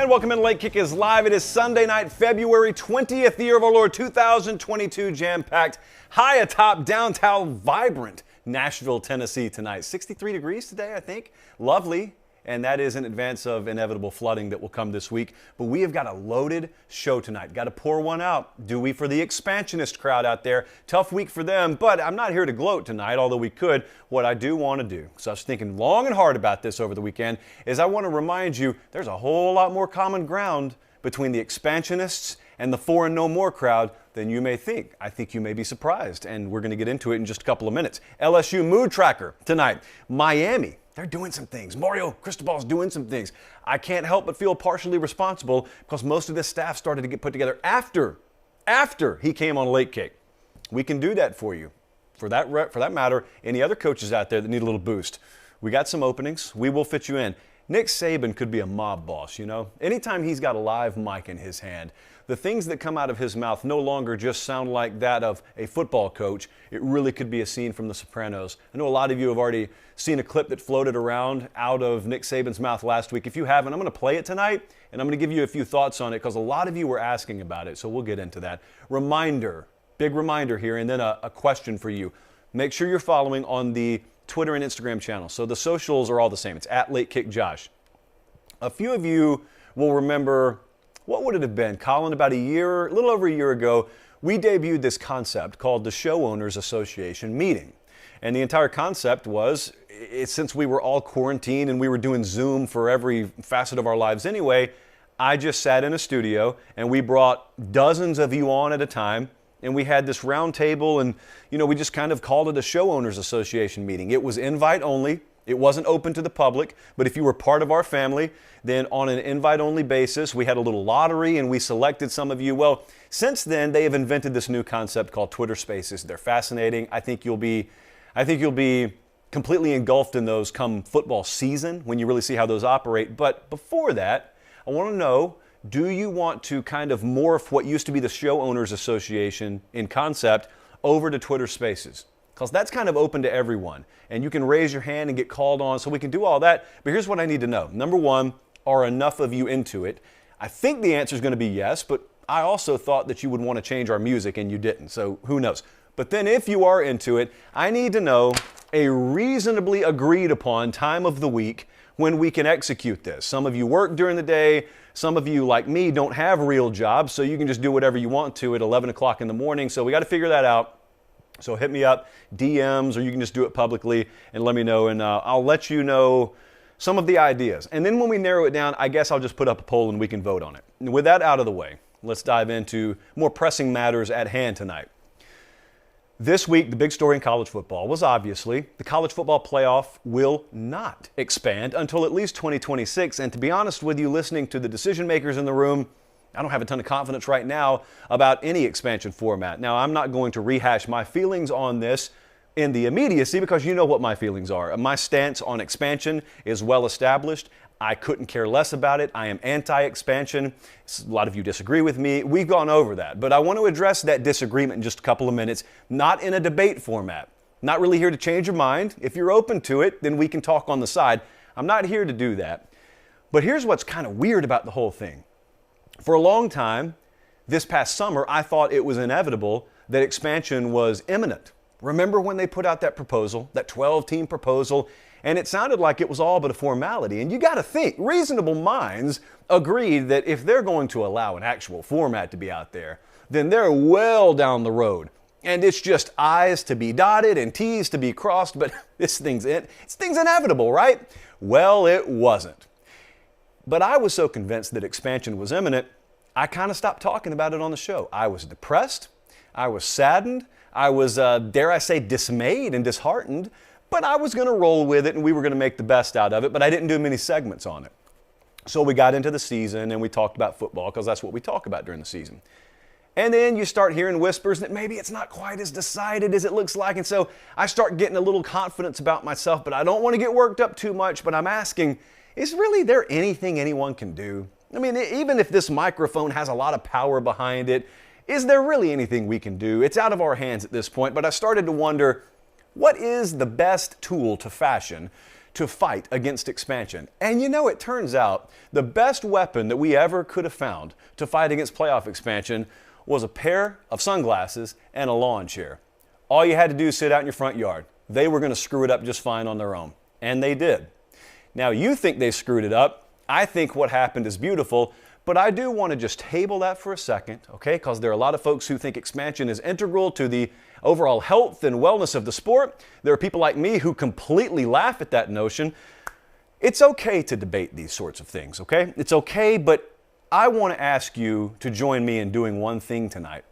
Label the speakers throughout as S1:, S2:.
S1: And welcome in. Late Kick is live. It is Sunday night, February 20th, the year of our Lord 2022, jam-packed, high atop downtown, vibrant Nashville, Tennessee tonight. 63 degrees today, I think. Lovely. And that is in advance of inevitable flooding that will come this week. But we have got a loaded show tonight. Got to pour one out. Do we for the expansionist crowd out there? Tough week for them, but I'm not here to gloat tonight, although we could. What I do want to do, because I was thinking long and hard about this over the weekend, is I want to remind you there's a whole lot more common ground between the expansionists and the four and no more crowd than you may think. I think you may be surprised, and we're going to get into it in just a couple of minutes. LSU mood tracker tonight. Miami. They're doing some things. Mario Cristobal's doing some things. I can't help but feel partially responsible because most of this staff started to get put together after he came on Late Kick. We can do that for you. For that matter, any other coaches out there that need a little boost. We got some openings. We will fit you in. Nick Saban could be a mob boss, you know. Anytime he's got a live mic in his hand, the things that come out of his mouth no longer just sound like that of a football coach. It really could be a scene from The Sopranos. I know a lot of you have already seen a clip that floated around out of Nick Saban's mouth last week. If you haven't, I'm going to play it tonight, and I'm going to give you a few thoughts on it because a lot of you were asking about it, so we'll get into that. Reminder, big reminder here, and then a question for you. Make sure you're following on the Twitter and Instagram channel. So the socials are all the same. It's at Late Kick Josh. A few of you will remember, what would it have been, Colin, about a little over a year ago, we debuted this concept called the Show Owners Association meeting. And the entire concept was, since we were all quarantined and we were doing Zoom for every facet of our lives anyway, I just sat in a studio and we brought dozens of you on at a time. And we had this round table and, we just kind of called it a Show Owners Association meeting. It was invite only. It wasn't open to the public, but if you were part of our family, then on an invite-only basis, we had a little lottery and we selected some of you. Well, since then, they have invented this new concept called Twitter Spaces. They're fascinating. I think you'll be completely engulfed in those come football season when you really see how those operate. But before that, I want to know, do you want to kind of morph what used to be the Show Owners Association in concept over to Twitter Spaces? Because that's kind of open to everyone. And you can raise your hand and get called on, so we can do all that. But here's what I need to know. Number one, are enough of you into it? I think the answer is going to be yes, but I also thought that you would want to change our music, and you didn't, so who knows? But then if you are into it, I need to know a reasonably agreed upon time of the week when we can execute this. Some of you work during the day. Some of you, like me, don't have real jobs, so you can just do whatever you want to at 11 o'clock in the morning. So we got to figure that out. So hit me up, DMs, or you can just do it publicly and let me know, and I'll let you know some of the ideas. And then when we narrow it down, I guess I'll just put up a poll and we can vote on it. And with that out of the way, let's dive into more pressing matters at hand tonight. This week, the big story in college football was obviously the college football playoff will not expand until at least 2026. And to be honest with you, listening to the decision makers in the room, I don't have a ton of confidence right now about any expansion format. Now, I'm not going to rehash my feelings on this in the immediacy because you know what my feelings are. My stance on expansion is well established. I couldn't care less about it. I am anti-expansion. A lot of you disagree with me. We've gone over that. But I want to address that disagreement in just a couple of minutes, not in a debate format. Not really here to change your mind. If you're open to it, then we can talk on the side. I'm not here to do that. But here's what's kind of weird about the whole thing. For a long time, this past summer, I thought it was inevitable that expansion was imminent. Remember when they put out that proposal, that 12-team proposal, and it sounded like it was all but a formality. And you got to think, reasonable minds agreed that if they're going to allow an actual format to be out there, then they're well down the road. And it's just I's to be dotted and T's to be crossed, but this thing's inevitable, right? Well, it wasn't. But I was so convinced that expansion was imminent, I kind of stopped talking about it on the show. I was depressed. I was saddened. I was, dare I say, dismayed and disheartened. But I was going to roll with it and we were going to make the best out of it. But I didn't do many segments on it. So we got into the season and we talked about football because that's what we talk about during the season. And then you start hearing whispers that maybe it's not quite as decided as it looks like. And so I start getting a little confidence about myself, but I don't want to get worked up too much. But I'm asking, is really there anything anyone can do? I mean, even if this microphone has a lot of power behind it, is there really anything we can do? It's out of our hands at this point, but I started to wonder, what is the best tool to fashion to fight against expansion. And you know, it turns out the best weapon that we ever could have found to fight against playoff expansion was a pair of sunglasses and a lawn chair. All you had to do is sit out in your front yard. They were going to screw it up just fine on their own. And they did. Now, you think they screwed it up. I think what happened is beautiful. But I do want to just table that for a second, okay? Because there are a lot of folks who think expansion is integral to the overall health and wellness of the sport. There are people like me who completely laugh at that notion. It's okay to debate these sorts of things, okay? It's okay, but I want to ask you to join me in doing one thing tonight.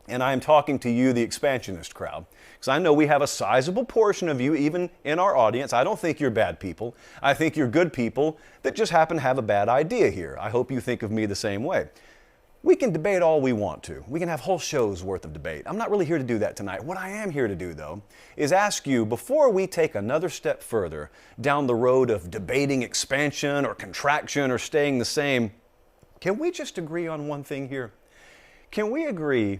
S1: And I am talking to you, the expansionist crowd, because I know we have a sizable portion of you, even in our audience. I don't think you're bad people. I think you're good people that just happen to have a bad idea here. I hope you think of me the same way. We can debate all we want to. We can have whole shows worth of debate. I'm not really here to do that tonight. What I am here to do, though, is ask you, before we take another step further down the road of debating expansion or contraction or staying the same, can we just agree on one thing here? Can we agree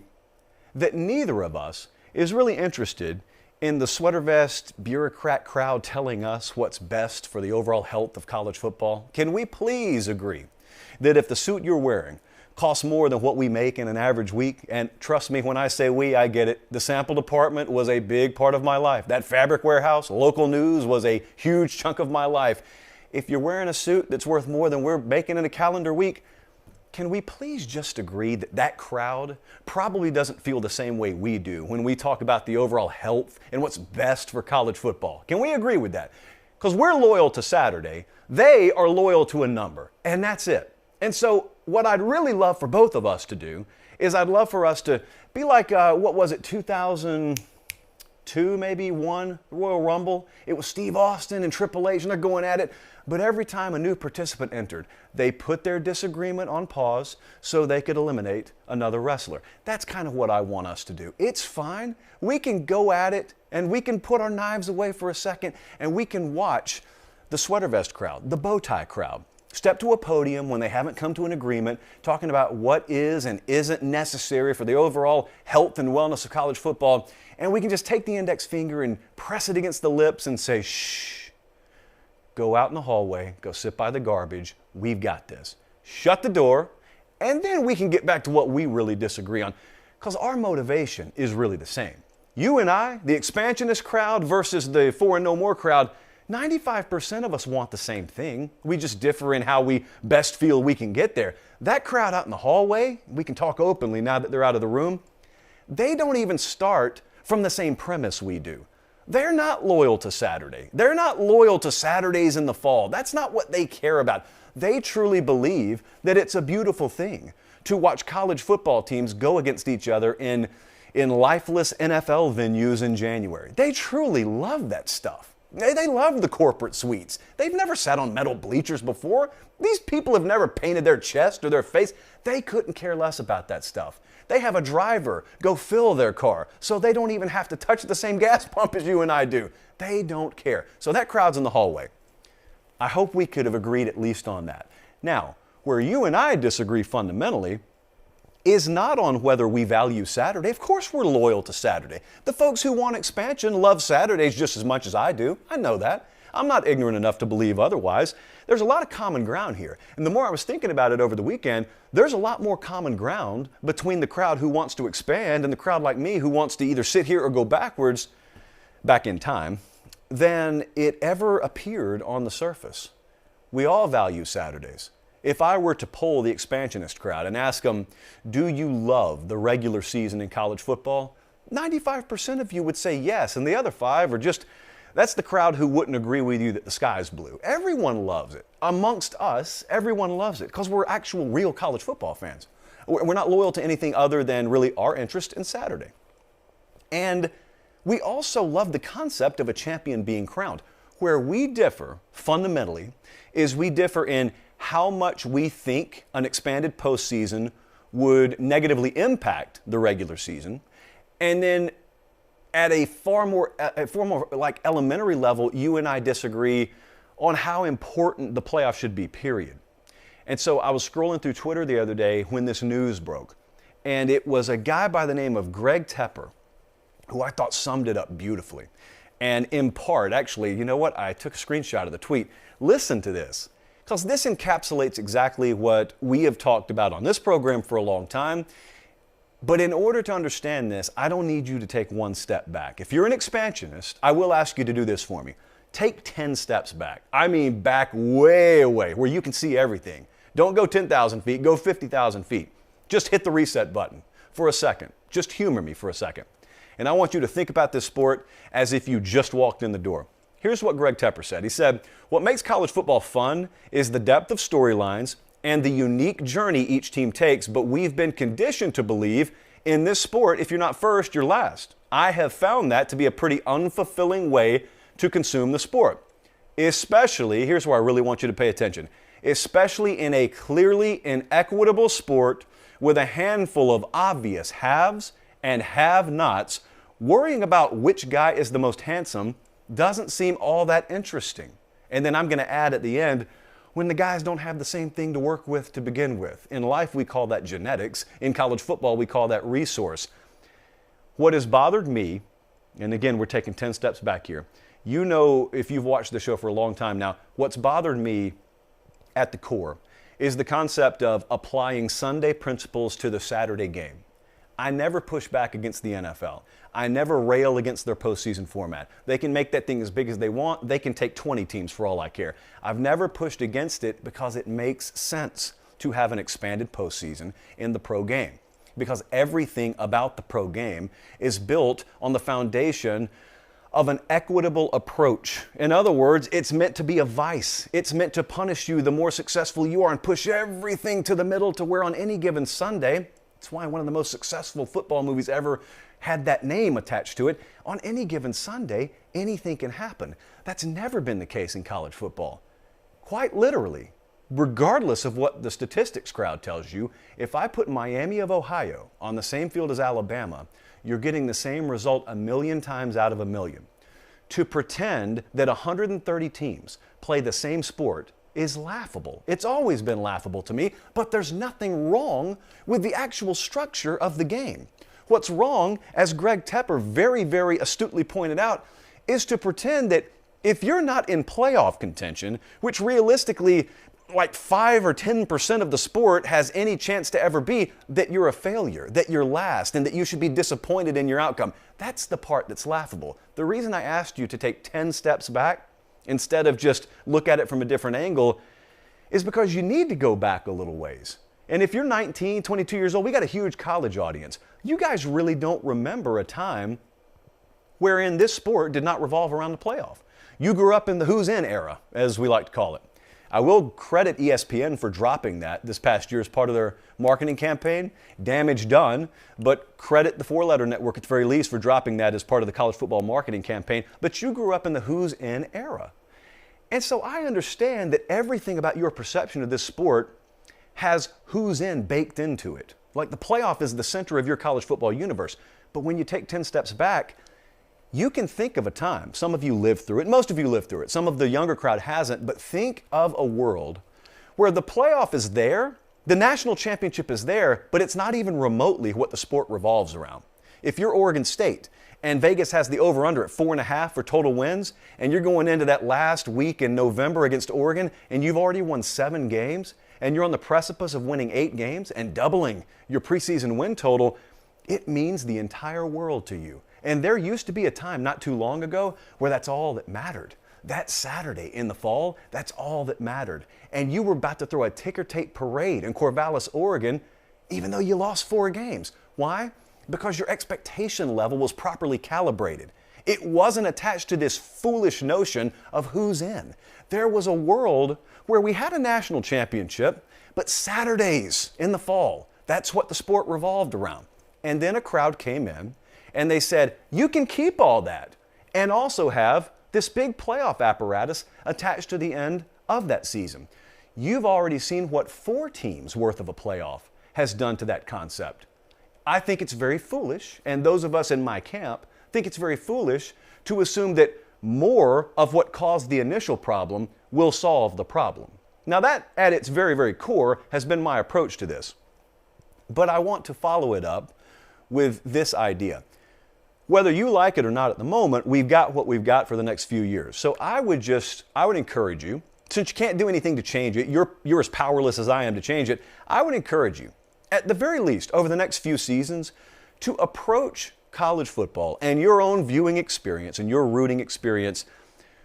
S1: that neither of us is really interested in the sweater vest bureaucrat crowd telling us what's best for the overall health of college football? Can we please agree that if the suit you're wearing costs more than what we make in an average week, and trust me when I say we, I get it, the sample department was a big part of my life. That fabric warehouse, local news was a huge chunk of my life. If you're wearing a suit that's worth more than we're making in a calendar week, can we please just agree that that crowd probably doesn't feel the same way we do when we talk about the overall health and what's best for college football? Can we agree with that? Because we're loyal to Saturday. They are loyal to a number, and that's it. And so what I'd really love for both of us to do is I'd love for us to be like, 2002, maybe, one Royal Rumble. It was Steve Austin and Triple H, and they're going at it. But every time a new participant entered, they put their disagreement on pause so they could eliminate another wrestler. That's kind of what I want us to do. It's fine. We can go at it, and we can put our knives away for a second, and we can watch the sweater vest crowd, the bow tie crowd, step to a podium when they haven't come to an agreement, talking about what is and isn't necessary for the overall health and wellness of college football. And we can just take the index finger and press it against the lips and say, shh. Go out in the hallway, go sit by the garbage, we've got this. Shut the door, and then we can get back to what we really disagree on, because our motivation is really the same. You and I, the expansionist crowd versus the 4 and no more crowd, 95% of us want the same thing. We just differ in how we best feel we can get there. That crowd out in the hallway, we can talk openly now that they're out of the room, they don't even start from the same premise we do. They're not loyal to Saturday. They're not loyal to Saturdays in the fall. That's not what they care about. They truly believe that it's a beautiful thing to watch college football teams go against each other in lifeless NFL venues in January. They truly love that stuff. They love the corporate suites. They've never sat on metal bleachers before. These people have never painted their chest or their face. They couldn't care less about that stuff. They have a driver go fill their car so they don't even have to touch the same gas pump as you and I do. They don't care. So that crowd's in the hallway. I hope we could have agreed at least on that. Now, where you and I disagree fundamentally is not on whether we value Saturday. Of course we're loyal to Saturday. The folks who want expansion love Saturdays just as much as I do. I know that. I'm not ignorant enough to believe otherwise. There's a lot of common ground here. And the more I was thinking about it over the weekend, there's a lot more common ground between the crowd who wants to expand and the crowd like me who wants to either sit here or go back in time, than it ever appeared on the surface. We all value Saturdays. If I were to poll the expansionist crowd and ask them, do you love the regular season in college football? 95% of you would say yes, and the other 5 are just, that's the crowd who wouldn't agree with you that the sky's blue. Everyone loves it. Amongst us, everyone loves it because we're actual real college football fans. We're not loyal to anything other than really our interest in Saturday. And we also love the concept of a champion being crowned. Where we differ fundamentally is we differ in how much we think an expanded postseason would negatively impact the regular season, and then at a far more like elementary level, you and I disagree on how important the playoff should be, period. And so I was scrolling through Twitter the other day when this news broke, and it was a guy by the name of Greg Tepper who I thought summed it up beautifully. and impart. Actually, you know what? I took a screenshot of the tweet. Listen to this, because this encapsulates exactly what we have talked about on this program for a long time. But in order to understand this, I don't need you to take one step back. If you're an expansionist, I will ask you to do this for me. Take 10 steps back. I mean back way away, where you can see everything. Don't go 10,000 feet, go 50,000 feet. Just hit the reset button for a second. Just humor me for a second. And I want you to think about this sport as if you just walked in the door. Here's what Greg Tepper said. He said, "What makes college football fun is the depth of storylines and the unique journey each team takes, but we've been conditioned to believe in this sport, if you're not first, you're last. I have found that to be a pretty unfulfilling way to consume the sport. Especially," here's where I really want you to pay attention, "especially in a clearly inequitable sport with a handful of obvious haves and have-nots, worrying about which guy is the most handsome doesn't seem all that interesting." And then I'm going to add at the end, when the guys don't have the same thing to work with to begin with. In life, we call that genetics. In college football, we call that resource. What has bothered me, and again, we're taking 10 steps back here. You know, if you've watched the show for a long time now, what's bothered me at the core is the concept of applying Sunday principles to the Saturday game. I never push back against the NFL. I never rail against their postseason format. They can make that thing as big as they want. They can take 20 teams for all I care. I've never pushed against it because it makes sense to have an expanded postseason in the pro game. Because everything about the pro game is built on the foundation of an equitable approach. In other words, it's meant to be a vice. It's meant to punish you the more successful you are and push everything to the middle to where on any given Sunday, it's why one of the most successful football movies ever had that name attached to it. On any given Sunday, anything can happen. That's never been the case in college football. Quite literally, regardless of what the statistics crowd tells you, if I put Miami of Ohio on the same field as Alabama, you're getting the same result a million times out of a million. To pretend that 130 teams play the same sport is laughable. It's always been laughable to me, but there's nothing wrong with the actual structure of the game. What's wrong, as Greg Tepper very, very astutely pointed out, is to pretend that if you're not in playoff contention, which realistically like 5 or 10% of the sport has any chance to ever be, that you're a failure, that you're last, and that you should be disappointed in your outcome. That's the part that's laughable. The reason I asked you to take 10 steps back instead of just look at it from a different angle is because you need to go back a little ways. And if you're 19, 22 years old, we got a huge college audience. You guys really don't remember a time wherein this sport did not revolve around the playoff. You grew up in the who's in era, as we like to call it. I will credit ESPN for dropping that this past year as part of their marketing campaign. Damage done, but credit the four-letter network at the very least for dropping that as part of the college football marketing campaign. But you grew up in the who's in era. And so I understand that everything about your perception of this sport has who's in baked into it. Like the playoff is the center of your college football universe. But when you take 10 steps back, you can think of a time, some of you lived through it, most of you lived through it, some of the younger crowd hasn't, but think of a world where the playoff is there, the national championship is there, but it's not even remotely what the sport revolves around. If you're Oregon State and Vegas has the over-under at 4.5 for total wins, and you're going into that last week in November against Oregon, and you've already won 7 games, and you're on the precipice of winning 8 games and doubling your preseason win total, it means the entire world to you. And there used to be a time not too long ago where that's all that mattered. That Saturday in the fall, that's all that mattered. And you were about to throw a ticker tape parade in Corvallis, Oregon, even though you lost 4 games. Why? Because your expectation level was properly calibrated. It wasn't attached to this foolish notion of who's in. There was a world where we had a national championship, but Saturdays in the fall, that's what the sport revolved around. And then a crowd came in and they said, you can keep all that and also have this big playoff apparatus attached to the end of that season. You've already seen what 4 teams worth of a playoff has done to that concept. I think it's very foolish, and those of us in my camp think it's very foolish to assume that more of what caused the initial problem will solve the problem. Now that, at its very, very core, has been my approach to this. But I want to follow it up with this idea. Whether you like it or not at the moment, we've got what we've got for the next few years. So I would encourage you, since you can't do anything to change it, you're as powerless as I am to change it, I would encourage you, at the very least, over the next few seasons, to approach college football and your own viewing experience and your rooting experience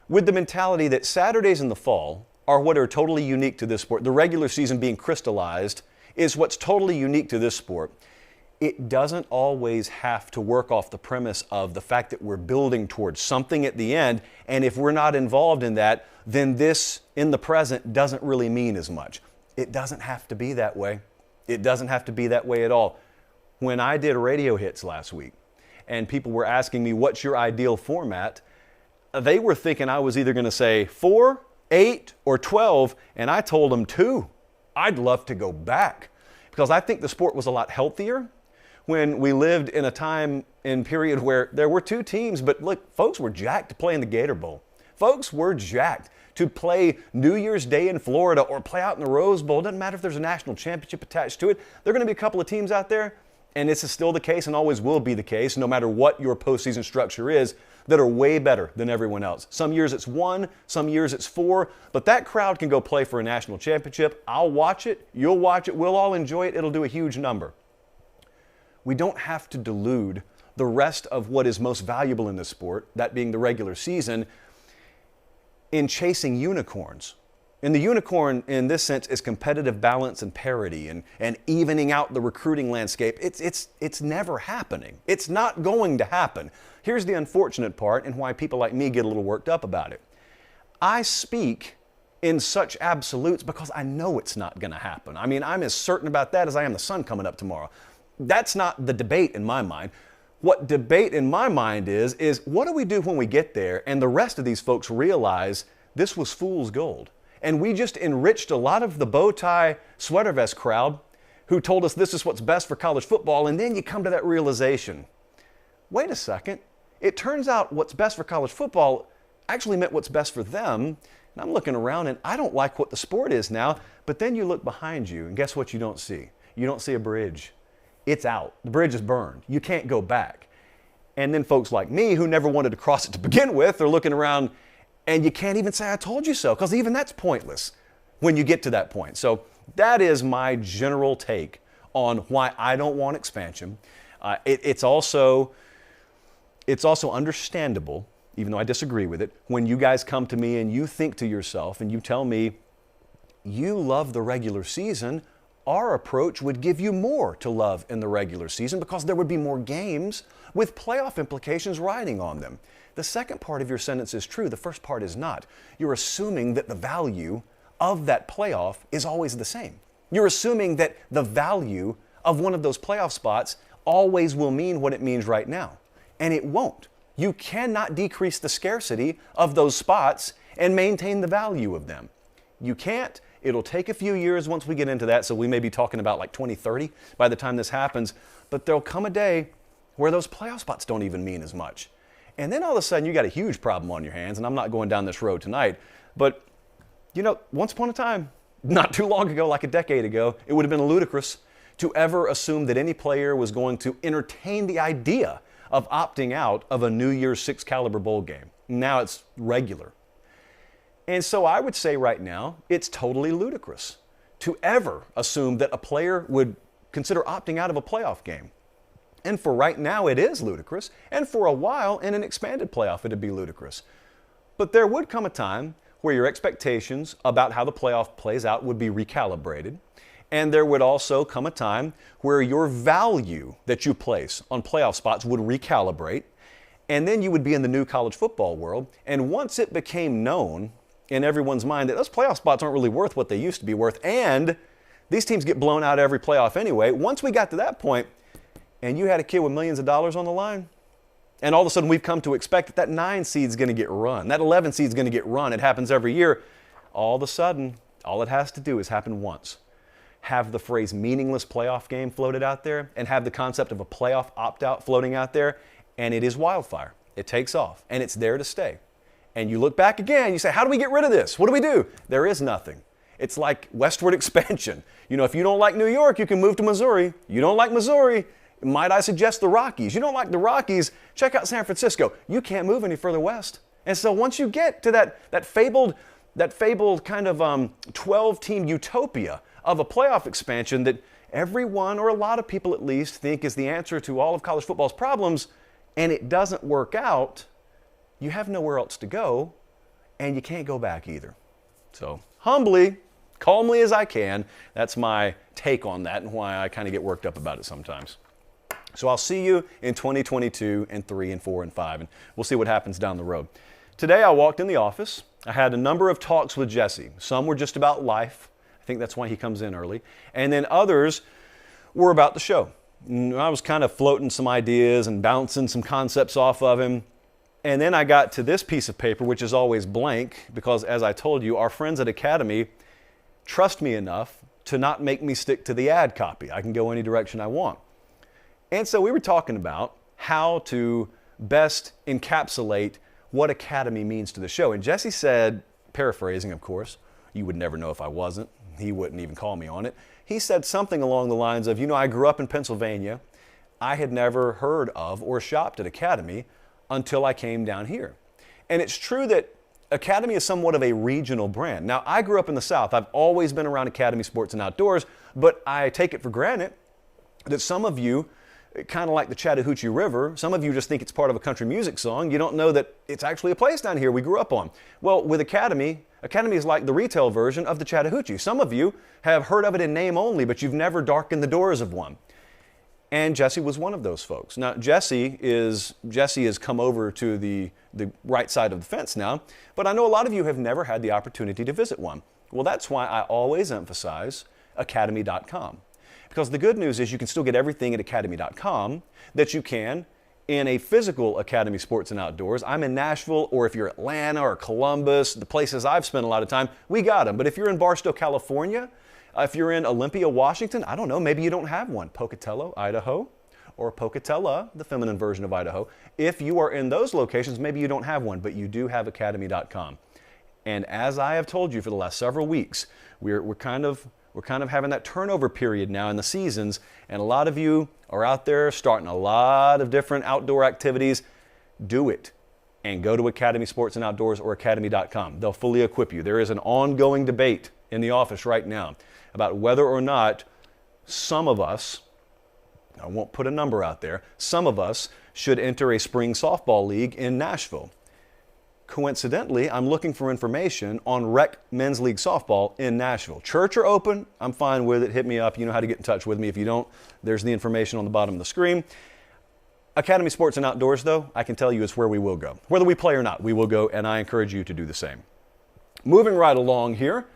S1: with the mentality that Saturdays in the fall are what are totally unique to this sport. The regular season being crystallized is what's totally unique to this sport. It doesn't always have to work off the premise of the fact that we're building towards something at the end, and if we're not involved in that, then this in the present doesn't really mean as much. It doesn't have to be that way. It doesn't have to be that way at all. When I did radio hits last week, and people were asking me, what's your ideal format? They were thinking I was either going to say 4, 8, or 12, and I told them 2. I'd love to go back because I think the sport was a lot healthier when we lived in a time and period where there were 2 teams, but look, folks were jacked to play in the Gator Bowl. Folks were jacked to play New Year's Day in Florida or play out in the Rose Bowl. Doesn't matter if there's a national championship attached to it. There are going to be a couple of teams out there, and this is still the case and always will be the case, no matter what your postseason structure is, that are way better than everyone else. Some years it's 1, some years it's 4, but that crowd can go play for a national championship. I'll watch it, you'll watch it, we'll all enjoy it. It'll do a huge number. We don't have to delude the rest of what is most valuable in this sport, that being the regular season, in chasing unicorns. And the unicorn, in this sense, is competitive balance and parity and evening out the recruiting landscape. It's never happening. It's not going to happen. Here's the unfortunate part and why people like me get a little worked up about it. I speak in such absolutes because I know it's not going to happen. I mean, I'm as certain about that as I am the sun coming up tomorrow. That's not the debate in my mind. What debate in my mind is what do we do when we get there and the rest of these folks realize this was fool's gold? And we just enriched a lot of the bow tie sweater vest crowd who told us this is what's best for college football, and then you come to that realization. Wait a second. It turns out what's best for college football actually meant what's best for them. And I'm looking around and I don't like what the sport is now, but then you look behind you and guess what you don't see? You don't see a bridge. It's out. The bridge is burned. You can't go back. And then folks like me who never wanted to cross it to begin with are looking around and you can't even say, I told you so, because even that's pointless when you get to that point. So that is my general take on why I don't want expansion. It's also understandable, even though I disagree with it, when you guys come to me and you think to yourself and you tell me, you love the regular season, our approach would give you more to love in the regular season because there would be more games with playoff implications riding on them. The second part of your sentence is true. The first part is not. You're assuming that the value of that playoff is always the same. You're assuming that the value of one of those playoff spots always will mean what it means right now. And it won't. You cannot decrease the scarcity of those spots and maintain the value of them. You can't. It'll take a few years once we get into that, so we may be talking about like 2030 by the time this happens, but there'll come a day where those playoff spots don't even mean as much. And then all of a sudden you got a huge problem on your hands, and I'm not going down this road tonight, but you know, once upon a time, not too long ago, like a decade ago, it would have been ludicrous to ever assume that any player was going to entertain the idea of opting out of a New Year's Six caliber bowl game. Now it's regular. And so I would say right now, it's totally ludicrous to ever assume that a player would consider opting out of a playoff game. And for right now, it is ludicrous. And for a while, in an expanded playoff, it'd be ludicrous. But there would come a time where your expectations about how the playoff plays out would be recalibrated. And there would also come a time where your value that you place on playoff spots would recalibrate. And then you would be in the new college football world. And once it became known in everyone's mind that those playoff spots aren't really worth what they used to be worth, and these teams get blown out every playoff anyway, once we got to that point, and you had a kid with millions of dollars on the line, and all of a sudden we've come to expect that that 9 seed's going to get run, that 11 seed's going to get run. It happens every year. All of a sudden, all it has to do is happen once. Have the phrase meaningless playoff game floated out there, and have the concept of a playoff opt-out floating out there, and it is wildfire. It takes off, and it's there to stay. And you look back again, you say, how do we get rid of this? What do we do? There is nothing. It's like westward expansion. You know, if you don't like New York, you can move to Missouri. You don't like Missouri, Might I suggest the Rockies? You don't like the Rockies? Check out San Francisco. You can't move any further west. And so once you get to that fabled kind of 12-team utopia of a playoff expansion that everyone, or a lot of people at least, think is the answer to all of college football's problems, and it doesn't work out, you have nowhere else to go, and you can't go back either. So humbly, calmly as I can, that's my take on that and why I kind of get worked up about it sometimes. So I'll see you in 2022 and 3 and 4 and 5, and we'll see what happens down the road. Today I walked in the office. I had a number of talks with Jesse. Some were just about life. I think that's why he comes in early. And then others were about the show. I was kind of floating some ideas and bouncing some concepts off of him. And then I got to this piece of paper, which is always blank, because as I told you, our friends at Academy trust me enough to not make me stick to the ad copy. I can go any direction I want. And so we were talking about how to best encapsulate what Academy means to the show. And Jesse said, paraphrasing of course, you would never know if I wasn't, he wouldn't even call me on it. He said something along the lines of, I grew up in Pennsylvania. I had never heard of or shopped at Academy until I came down here. And it's true that Academy is somewhat of a regional brand. Now, I grew up in the South. I've always been around Academy Sports and Outdoors, but I take it for granted that some of you, kind of like the Chattahoochee River, some of you just think it's part of a country music song. You don't know that it's actually a place down here we grew up on. Well, with Academy is like the retail version of the Chattahoochee. Some of you have heard of it in name only, but you've never darkened the doors of one. And Jesse was one of those folks. Now, Jesse has come over to the right side of the fence now, but I know a lot of you have never had the opportunity to visit one. Well, that's why I always emphasize academy.com. Because the good news is you can still get everything at academy.com that you can in a physical Academy Sports and Outdoors. I'm in Nashville, or if you're Atlanta or Columbus, the places I've spent a lot of time, we got them. But if you're in Barstow, California, if you're in Olympia, Washington, I don't know, maybe you don't have one. Pocatello, Idaho, or Pocatella, the feminine version of Idaho. If you are in those locations, maybe you don't have one, but you do have academy.com. And as I have told you for the last several weeks, we're kind of having that turnover period now in the seasons, and a lot of you are out there starting a lot of different outdoor activities. Do it and go to Academy Sports and Outdoors or academy.com. They'll fully equip you. There is an ongoing debate in the office right now about whether or not some of us, I won't put a number out there, some of us should enter a spring softball league in Nashville. Coincidentally, I'm looking for information on rec men's league softball in Nashville. Church or open, I'm fine with it. Hit me up. You know how to get in touch with me. If you don't, there's the information on the bottom of the screen. Academy Sports and Outdoors, though, I can tell you is where we will go. Whether we play or not, we will go, and I encourage you to do the same. Moving right along here,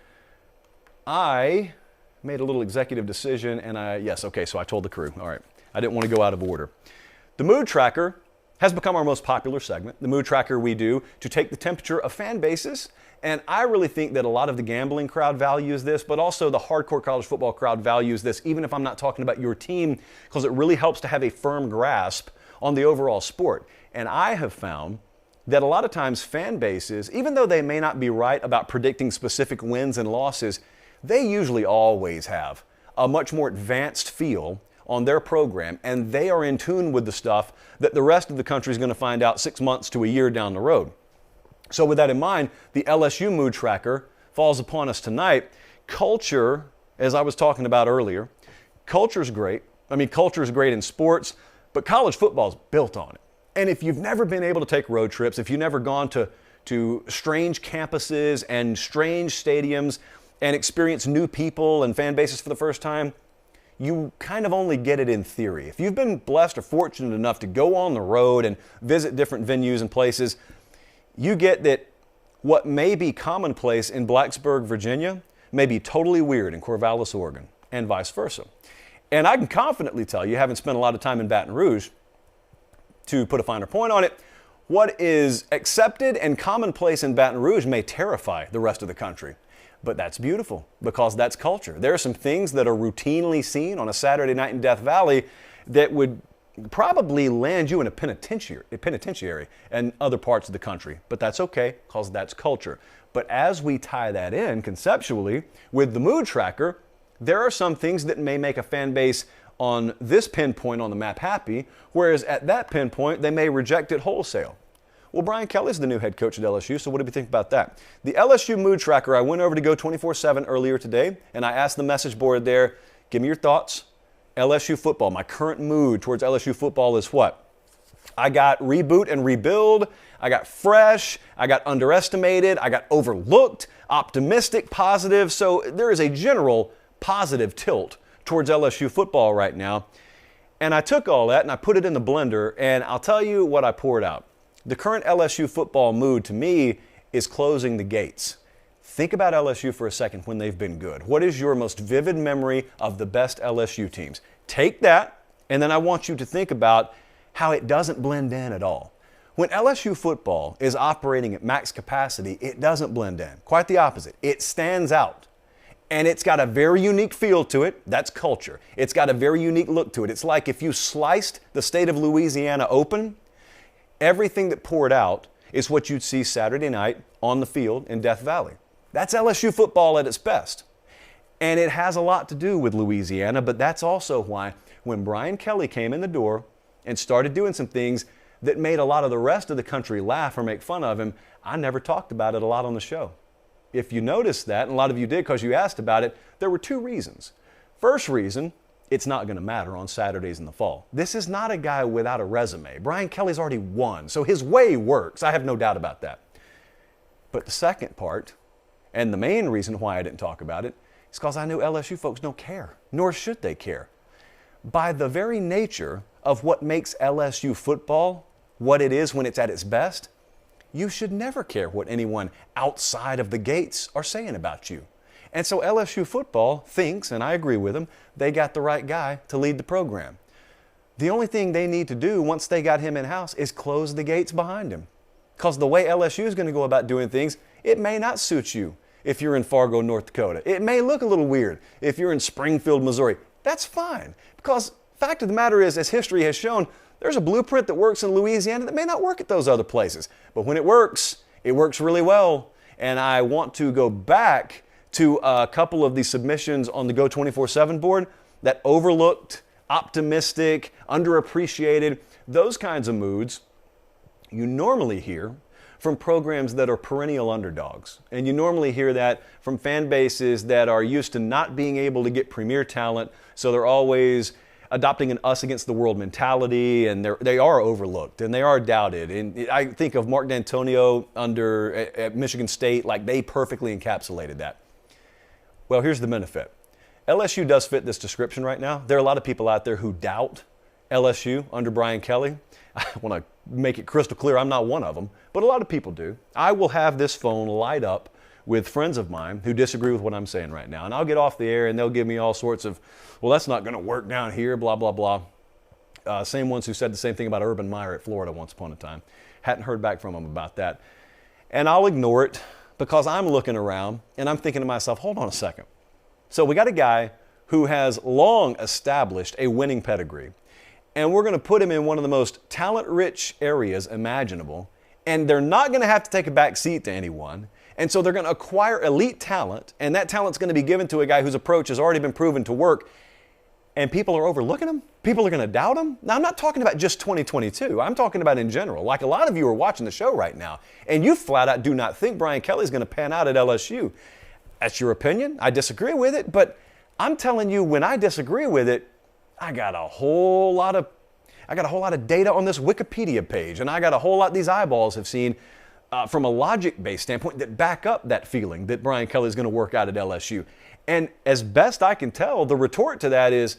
S1: I made a little executive decision, and so I told the crew. All right, I didn't want to go out of order. The Mood Tracker has become our most popular segment. The Mood Tracker we do to take the temperature of fan bases, and I really think that a lot of the gambling crowd values this, but also the hardcore college football crowd values this, even if I'm not talking about your team, because it really helps to have a firm grasp on the overall sport. And I have found that a lot of times fan bases, even though they may not be right about predicting specific wins and losses, they usually always have a much more advanced feel on their program, and they are in tune with the stuff that the rest of the country is going to find out 6 months to a year down the road. So with that in mind, the LSU Mood Tracker falls upon us tonight. Culture, as I was talking about earlier, culture is great. I mean, culture is great in sports, but college football is built on it. And if you've never been able to take road trips, if you've never gone to strange campuses and strange stadiums and experience new people and fan bases for the first time, you kind of only get it in theory. If you've been blessed or fortunate enough to go on the road and visit different venues and places, you get that what may be commonplace in Blacksburg, Virginia, may be totally weird in Corvallis, Oregon, and vice versa. And I can confidently tell you, having spent a lot of time in Baton Rouge, to put a finer point on it, what is accepted and commonplace in Baton Rouge may terrify the rest of the country. But that's beautiful because that's culture. There are some things that are routinely seen on a Saturday night in Death Valley that would probably land you in a penitentiary in other parts of the country. But that's okay because that's culture. But as we tie that in conceptually with the Mood Tracker, there are some things that may make a fan base on this pinpoint on the map happy, whereas at that pinpoint they may reject it wholesale. Well, Brian Kelly's the new head coach at LSU, so what do we think about that? The LSU mood tracker, I went over to Go 24/7 earlier today, and I asked the message board there, give me your thoughts. LSU football, my current mood towards LSU football is what? I got reboot and rebuild, I got fresh, I got underestimated, I got overlooked, optimistic, positive. So there is a general positive tilt towards LSU football right now. And I took all that and I put it in the blender, and I'll tell you what I poured out. The current LSU football mood to me is closing the gates. Think about LSU for a second when they've been good. What is your most vivid memory of the best LSU teams? Take that, and then I want you to think about how it doesn't blend in at all. When LSU football is operating at max capacity, it doesn't blend in. Quite the opposite. It stands out. And it's got a very unique feel to it. That's culture. It's got a very unique look to it. It's like if you sliced the state of Louisiana open, everything that poured out is what you'd see Saturday night on the field in Death Valley. That's LSU football at its best. And it has a lot to do with Louisiana, but that's also why when Brian Kelly came in the door and started doing some things that made a lot of the rest of the country laugh or make fun of him, I never talked about it a lot on the show. If you noticed that, and a lot of you did because you asked about it, there were two reasons. First reason, it's not going to matter on Saturdays in the fall. This is not a guy without a resume. Brian Kelly's already won, so his way works. I have no doubt about that. But the second part, and the main reason why I didn't talk about it, is because I knew LSU folks don't care, nor should they care. By the very nature of what makes LSU football what it is when it's at its best, you should never care what anyone outside of the gates are saying about you. And so LSU football thinks, and I agree with them, they got the right guy to lead the program. The only thing they need to do once they got him in-house is close the gates behind him. Because the way LSU is going to go about doing things, it may not suit you if you're in Fargo, North Dakota. It may look a little weird if you're in Springfield, Missouri. That's fine. Because the fact of the matter is, as history has shown, there's a blueprint that works in Louisiana that may not work at those other places. But when it works really well. And I want to go back to a couple of the submissions on the Go 24/7 board that overlooked, optimistic, underappreciated, those kinds of moods you normally hear from programs that are perennial underdogs. And you normally hear that from fan bases that are used to not being able to get premier talent, so they're always adopting an us against the world mentality, and they are overlooked and they are doubted. And I think of Mark D'Antonio at Michigan State, like they perfectly encapsulated that. Well, here's the benefit. LSU does fit this description right now. There are a lot of people out there who doubt LSU under Brian Kelly. I want to make it crystal clear, I'm not one of them, but a lot of people do. I will have this phone light up with friends of mine who disagree with what I'm saying right now. And I'll get off the air and they'll give me all sorts of, well, that's not going to work down here, blah, blah, blah. Same ones who said the same thing about Urban Meyer at Florida once upon a time. Hadn't heard back from them about that. And I'll ignore it because I'm looking around and I'm thinking to myself, hold on a second. So we got a guy who has long established a winning pedigree. And we're going to put him in one of the most talent-rich areas imaginable. And they're not going to have to take a back seat to anyone. And so they're going to acquire elite talent, and that talent's going to be given to a guy whose approach has already been proven to work. And people are overlooking him? People are going to doubt him? Now, I'm not talking about just 2022. I'm talking about in general. Like a lot of you are watching the show right now, and you flat out do not think Brian Kelly's going to pan out at LSU. That's your opinion. I disagree with it, but I'm telling you, when I disagree with it, I got a whole lot of data on this Wikipedia page, and I got a whole lot these eyeballs have seen from a logic-based standpoint that back up that feeling that Brian Kelly is going to work out at LSU. And as best I can tell, the retort to that is,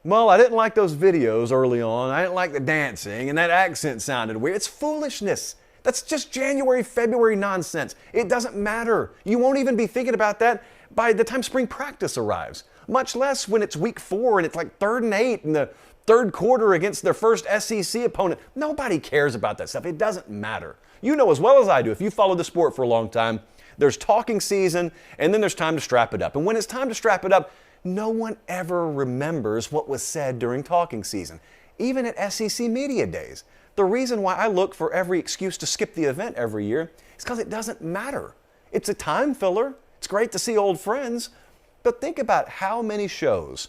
S1: well, I didn't like those videos early on. I didn't like the dancing, and that accent sounded weird. It's foolishness. That's just January, February nonsense. It doesn't matter. You won't even be thinking about that by the time spring practice arrives, much less when it's week 4 and it's like 3rd and 8 in the third quarter against their first SEC opponent. Nobody cares about that stuff. It doesn't matter. You know as well as I do, if you follow the sport for a long time, there's talking season and then there's time to strap it up. And when it's time to strap it up, no one ever remembers what was said during talking season, even at SEC media days. The reason why I look for every excuse to skip the event every year is because it doesn't matter. It's a time filler. It's great to see old friends. But think about how many shows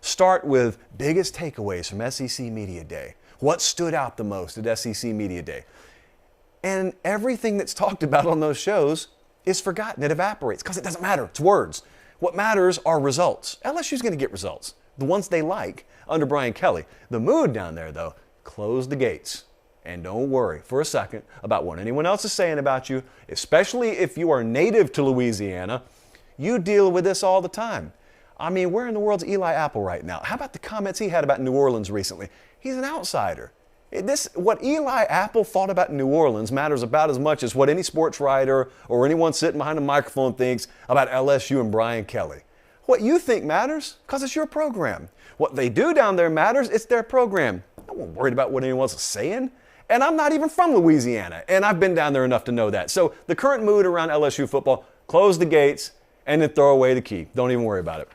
S1: Start with biggest takeaways from SEC Media Day. What stood out the most at SEC Media Day? And everything that's talked about on those shows is forgotten. It evaporates because it doesn't matter. It's words. What matters are results. LSU's going to get results, the ones they like under Brian Kelly. The mood down there, though, close the gates. And don't worry for a second about what anyone else is saying about you, especially if you are native to Louisiana. You deal with this all the time. I mean, where in the world's Eli Apple right now? How about the comments he had about New Orleans recently? He's an outsider. What Eli Apple thought about New Orleans matters about as much as what any sports writer or anyone sitting behind a microphone thinks about LSU and Brian Kelly. What you think matters because it's your program. What they do down there matters. It's their program. I'm not worried about what anyone else is saying. And I'm not even from Louisiana, and I've been down there enough to know that. So the current mood around LSU football, close the gates and then throw away the key. Don't even worry about it.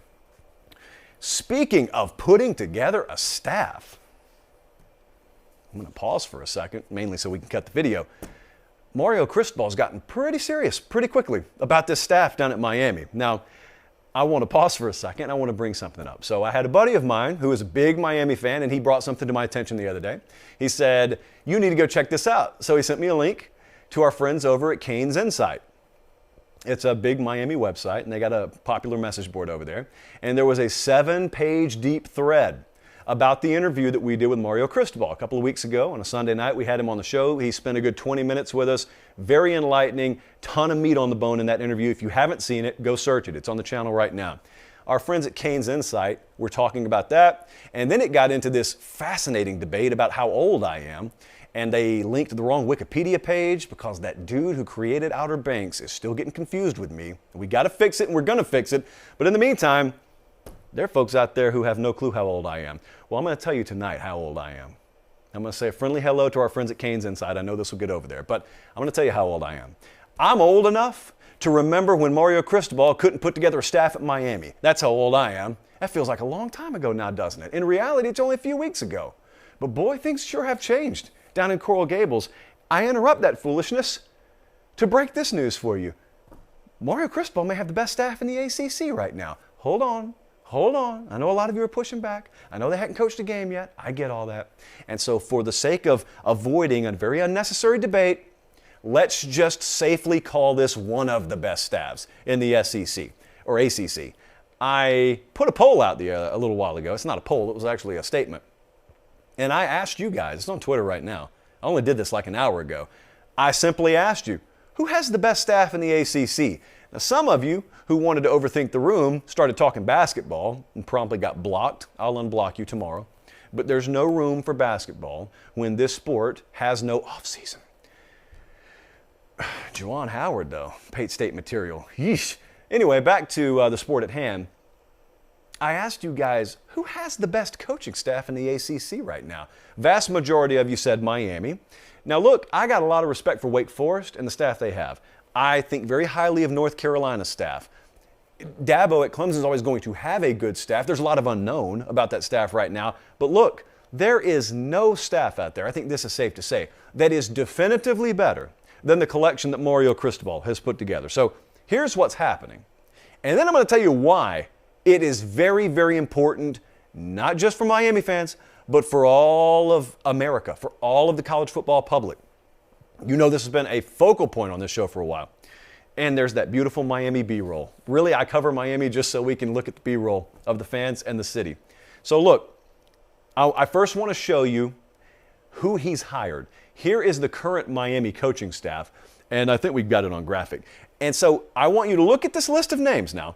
S1: Speaking of putting together a staff, I'm going to pause for a second, mainly so we can cut the video. Mario Cristobal's gotten pretty serious pretty quickly about this staff down at Miami. Now, I want to pause for a second. I want to bring something up. So I had a buddy of mine who is a big Miami fan, and he brought something to my attention the other day. He said, you need to go check this out. So he sent me a link to our friends over at Canes Insight. It's a big Miami website, and they got a popular message board over there. And there was a 7-page deep thread about the interview that we did with Mario Cristobal a couple of weeks ago. On a Sunday night, we had him on the show. He spent a good 20 minutes with us. Very enlightening, ton of meat on the bone in that interview. If you haven't seen it, go search it. It's on the channel right now. Our friends at Canes Insight were talking about that, and then it got into this fascinating debate about how old I am, and they linked the wrong Wikipedia page because that dude who created Outer Banks is still getting confused with me. We got to fix it, and we're going to fix it, but in the meantime, there are folks out there who have no clue how old I am. Well, I'm going to tell you tonight how old I am. I'm going to say a friendly hello to our friends at Canes Insight. I know this will get over there, but I'm going to tell you how old I am. I'm old enough to remember when Mario Cristobal couldn't put together a staff at Miami. That's how old I am. That feels like a long time ago now, doesn't it? In reality, it's only a few weeks ago. But boy, things sure have changed down in Coral Gables. I interrupt that foolishness to break this news for you. Mario Cristobal may have the best staff in the ACC right now. Hold on. Hold on. I know a lot of you are pushing back. I know they hadn't coached a game yet. I get all that. And so for the sake of avoiding a very unnecessary debate, let's just safely call this one of the best staffs in the SEC or ACC. I put a poll out there a little while ago. It's not a poll. It was actually a statement. And I asked you guys, it's on Twitter right now. I only did this like an hour ago. I simply asked you, who has the best staff in the ACC? Now, some of you who wanted to overthink the room started talking basketball and promptly got blocked. I'll unblock you tomorrow. But there's no room for basketball when this sport has no offseason. Juwan Howard, though, Pate State material. Yeesh. Anyway, back to the sport at hand. I asked you guys, who has the best coaching staff in the ACC right now? Vast majority of you said Miami. Now look, I got a lot of respect for Wake Forest and the staff they have. I think very highly of North Carolina's staff. Dabo at Clemson is always going to have a good staff. There's a lot of unknown about that staff right now. But look, there is no staff out there, I think this is safe to say, that is definitively better than the collection that Mario Cristobal has put together. So here's what's happening. And then I'm going to tell you why it is very, very important, not just for Miami fans, but for all of America, for all of the college football public. You know this has been a focal point on this show for a while. And there's that beautiful Miami B-roll. Really, I cover Miami just so we can look at the B-roll of the fans and the city. So look, I first want to show you who he's hired. Here is the current Miami coaching staff, and I think we've got it on graphic. And so I want you to look at this list of names now.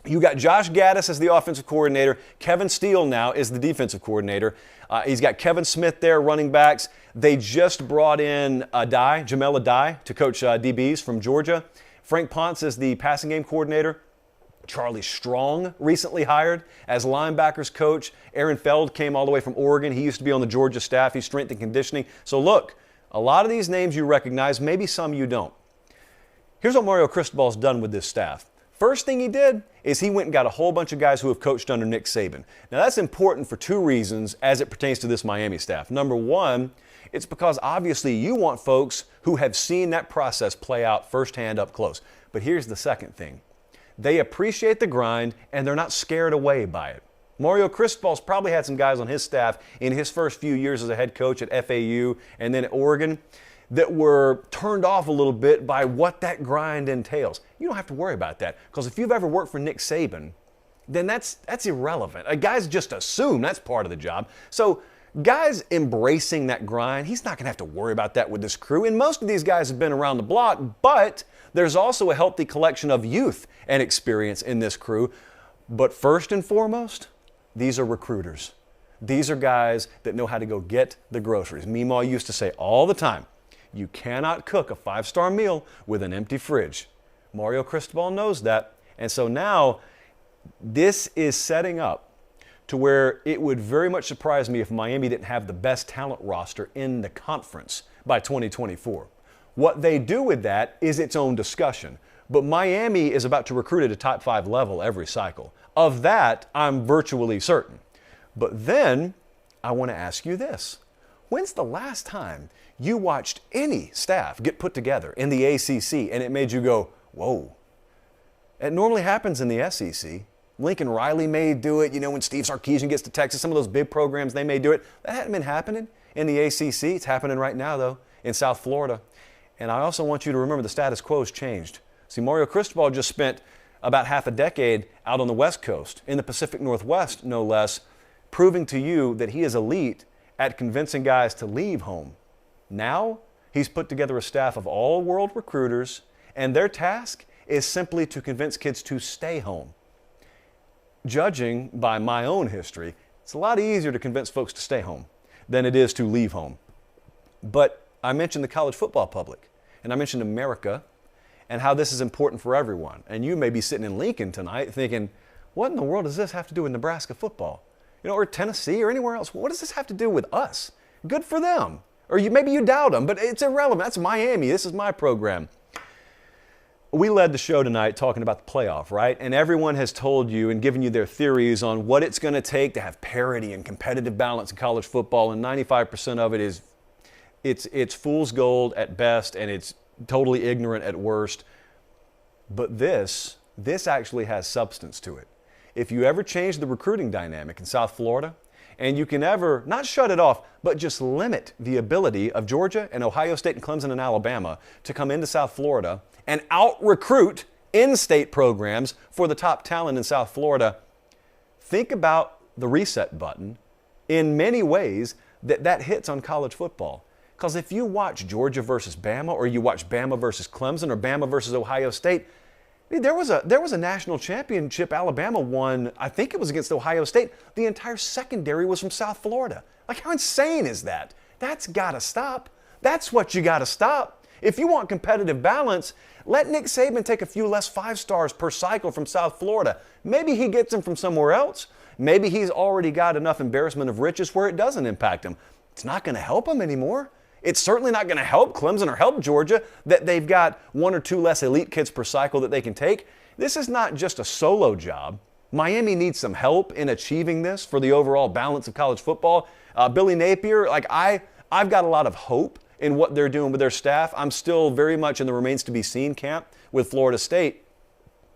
S1: You got Josh Gaddis as the offensive coordinator. Kevin Steele now is the defensive coordinator. He's got Kevin Smith there, running backs. They just brought in Jamel Adai, to coach DBs from Georgia. Frank Ponce is the passing game coordinator. Charlie Strong recently hired as linebackers coach. Aaron Feld came all the way from Oregon. He used to be on the Georgia staff. He's strength and conditioning. So look, a lot of these names you recognize, maybe some you don't. Here's what Mario Cristobal's done with this staff. First thing he did is he went and got a whole bunch of guys who have coached under Nick Saban. Now that's important for two reasons as it pertains to this Miami staff. Number one, it's because obviously you want folks who have seen that process play out firsthand up close. But here's the second thing. They appreciate the grind and they're not scared away by it. Mario Cristobal's probably had some guys on his staff in his first few years as a head coach at FAU and then at Oregon that were turned off a little bit by what that grind entails. You don't have to worry about that, because if you've ever worked for Nick Saban, then that's irrelevant. Guys just assume that's part of the job. So guys embracing that grind, he's not going to have to worry about that with this crew. And most of these guys have been around the block, but there's also a healthy collection of youth and experience in this crew. But first and foremost, these are recruiters. These are guys that know how to go get the groceries. Meemaw used to say all the time, you cannot cook a 5-star meal with an empty fridge. Mario Cristobal knows that. And so now this is setting up to where it would very much surprise me if Miami didn't have the best talent roster in the conference by 2024. What they do with that is its own discussion. But Miami is about to recruit at a top 5 level every cycle. Of that, I'm virtually certain. But then I want to ask you this. When's the last time you watched any staff get put together in the ACC and it made you go, whoa? It normally happens in the SEC. Lincoln Riley may do it, when Steve Sarkisian gets to Texas, some of those big programs, they may do it. That hadn't been happening in the ACC. It's happening right now, though, in South Florida. And I also want you to remember the status quo has changed. See, Mario Cristobal just spent about half a decade out on the West Coast, in the Pacific Northwest, no less, proving to you that he is elite at convincing guys to leave home. Now, he's put together a staff of all-world recruiters, and their task is simply to convince kids to stay home. Judging by my own history, it's a lot easier to convince folks to stay home than it is to leave home. But I mentioned the college football public, and I mentioned America, and how this is important for everyone. And you may be sitting in Lincoln tonight thinking, what in the world does this have to do with Nebraska football? Or Tennessee or anywhere else. What does this have to do with us? Good for them. Or maybe you doubt them, but it's irrelevant. That's Miami. This is my program. We led the show tonight talking about the playoff, right? And everyone has told you and given you their theories on what it's going to take to have parity and competitive balance in college football, and 95% of it is it's fool's gold at best, and it's totally ignorant at worst. But this actually has substance to it. If you ever change the recruiting dynamic in South Florida, and you can ever not shut it off, but just limit the ability of Georgia and Ohio State and Clemson and Alabama to come into South Florida and out-recruit in-state programs for the top talent in South Florida, think about the reset button in many ways that hits on college football. Because if you watch Georgia versus Bama, or you watch Bama versus Clemson, or Bama versus Ohio State, there was a national championship Alabama won. I think it was against Ohio State. The entire secondary was from South Florida. Like, how insane is that? That's got to stop. That's what you got to stop. If you want competitive balance, let Nick Saban take a few less 5 stars per cycle from South Florida. Maybe he gets them from somewhere else. Maybe he's already got enough embarrassment of riches where it doesn't impact him. It's not going to help him anymore. It's certainly not going to help Clemson or help Georgia that they've got 1 or 2 less elite kids per cycle that they can take. This is not just a solo job. Miami needs some help in achieving this for the overall balance of college football. Billy Napier, I've got a lot of hope in what they're doing with their staff. I'm still very much in the remains to be seen camp with Florida State.